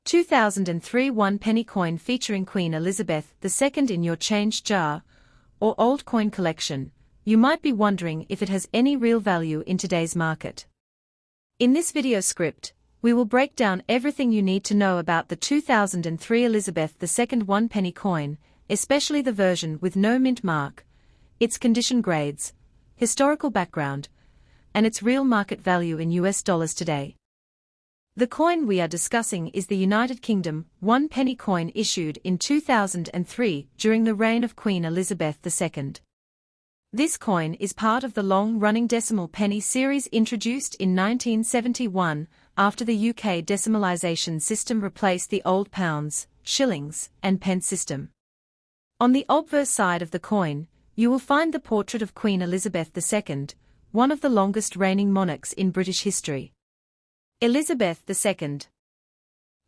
2003 1-penny coin featuring Queen Elizabeth II in your change jar or old coin collection. You might be wondering if it has any real value in today's market. In this video script, we will break down everything you need to know about the 2003 Elizabeth II 1-penny coin, especially the version with no mint mark, its condition grades, historical background, and its real market value in US dollars today. The coin we are discussing is the United Kingdom 1-penny coin issued in 2003 during the reign of Queen Elizabeth II. This coin is part of the long-running decimal penny series introduced in 1971 after the UK decimalisation system replaced the old pounds, shillings, and pence system. On the obverse side of the coin, you will find the portrait of Queen Elizabeth II, one of the longest reigning monarchs in British history. Elizabeth II.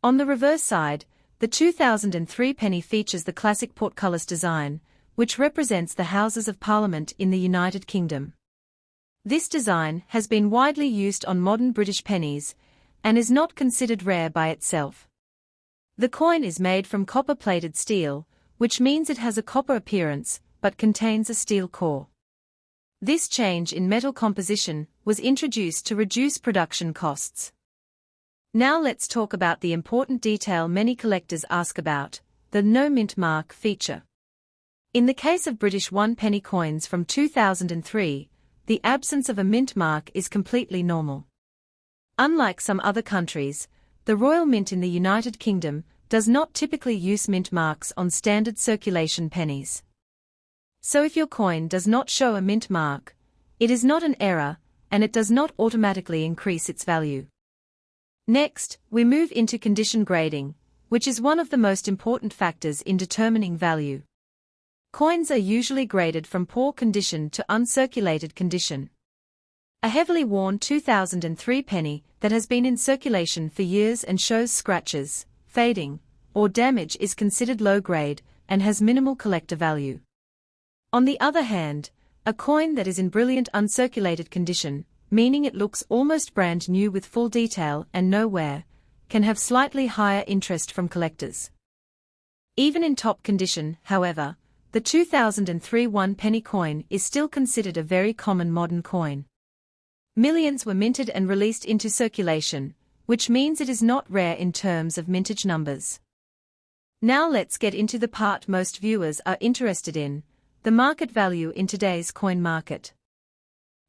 On the reverse side, the 2003 penny features the classic portcullis design, which represents the Houses of Parliament in the United Kingdom. This design has been widely used on modern British pennies, and is not considered rare by itself. The coin is made from copper-plated steel, which means it has a copper appearance, but contains a steel core. This change in metal composition was introduced to reduce production costs. Now let's talk about the important detail many collectors ask about, the no mint mark feature. In the case of British 1-penny coins from 2003, the absence of a mint mark is completely normal. Unlike some other countries, the Royal Mint in the United Kingdom does not typically use mint marks on standard circulation pennies. So if your coin does not show a mint mark, it is not an error, and it does not automatically increase its value. Next, we move into condition grading, which is one of the most important factors in determining value. Coins are usually graded from poor condition to uncirculated condition. A heavily worn 2003 penny that has been in circulation for years and shows scratches, fading, or damage is considered low grade and has minimal collector value. On the other hand, a coin that is in brilliant uncirculated condition, meaning it looks almost brand new with full detail and no wear, can have slightly higher interest from collectors. Even in top condition, however, the 2003 1-penny coin is still considered a very common modern coin. Millions were minted and released into circulation, which means it is not rare in terms of mintage numbers. Now let's get into the part most viewers are interested in, the market value in today's coin market.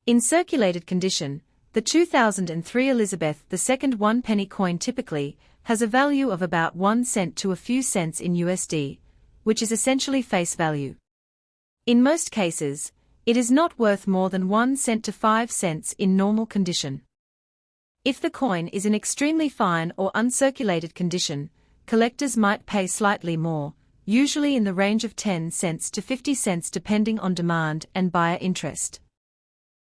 In circulated condition, the 2003 Elizabeth II 1-penny coin typically has a value of about 1 cent to a few cents in USD, which is essentially face value. In most cases, it is not worth more than 1 cent to 5 cents in normal condition. If the coin is in extremely fine or uncirculated condition, collectors might pay slightly more, usually in the range of 10 cents to 50 cents depending on demand and buyer interest.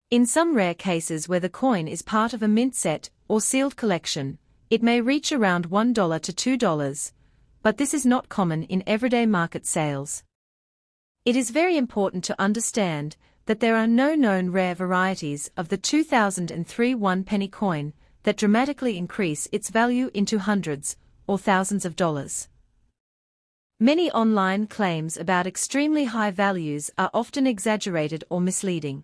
In some rare cases where the coin is part of a mint set or sealed collection, it may reach around $1 to $2, but this is not common in everyday market sales. It is very important to understand that there are no known rare varieties of the 2003 1-penny coin that dramatically increase its value into hundreds or thousands of dollars. Many online claims about extremely high values are often exaggerated or misleading.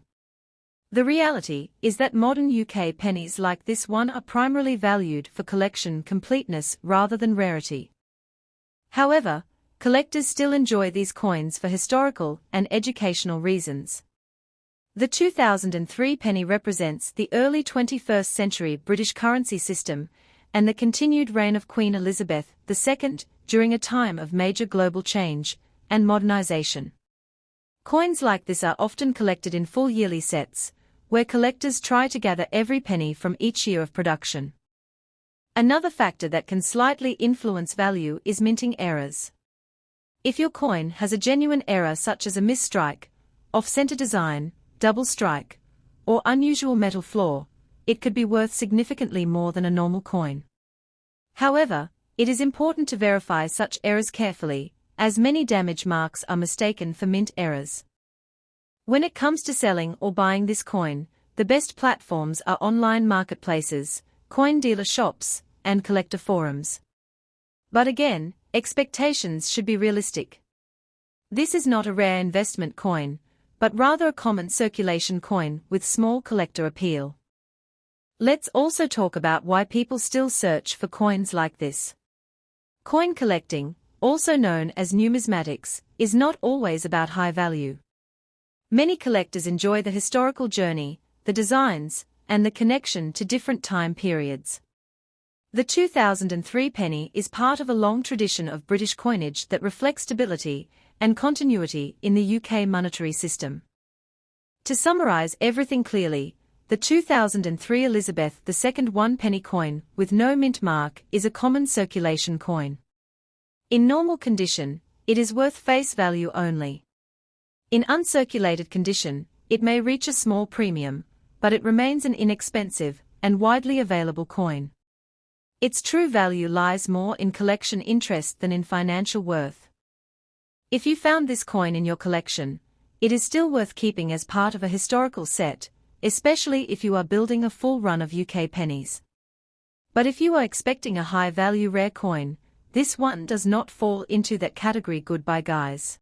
The reality is that modern UK pennies like this one are primarily valued for collection completeness rather than rarity. However, collectors still enjoy these coins for historical and educational reasons. The 2003 penny represents the early 21st century British currency system and the continued reign of Queen Elizabeth II during a time of major global change and modernization. Coins like this are often collected in full yearly sets, where collectors try to gather every penny from each year of production. Another factor that can slightly influence value is minting errors. If your coin has a genuine error such as a misstrike, off-center design, double strike, or unusual metal flaw, it could be worth significantly more than a normal coin. However, it is important to verify such errors carefully, as many damage marks are mistaken for mint errors. When it comes to selling or buying this coin, the best platforms are online marketplaces, coin dealer shops, and collector forums. But again, expectations should be realistic. This is not a rare investment coin, but rather a common circulation coin with small collector appeal. Let's also talk about why people still search for coins like this. Coin collecting, also known as numismatics, is not always about high value. Many collectors enjoy the historical journey, the designs, and the connection to different time periods. The 2003 penny is part of a long tradition of British coinage that reflects stability and continuity in the UK monetary system. To summarise everything clearly, the 2003 Elizabeth II 1-penny coin with no mint mark is a common circulation coin. In normal condition, it is worth face value only. In uncirculated condition, it may reach a small premium, but it remains an inexpensive and widely available coin. Its true value lies more in collection interest than in financial worth. If you found this coin in your collection, it is still worth keeping as part of a historical set, especially if you are building a full run of UK pennies. But if you are expecting a high-value rare coin, this one does not fall into that category. Goodbye guys.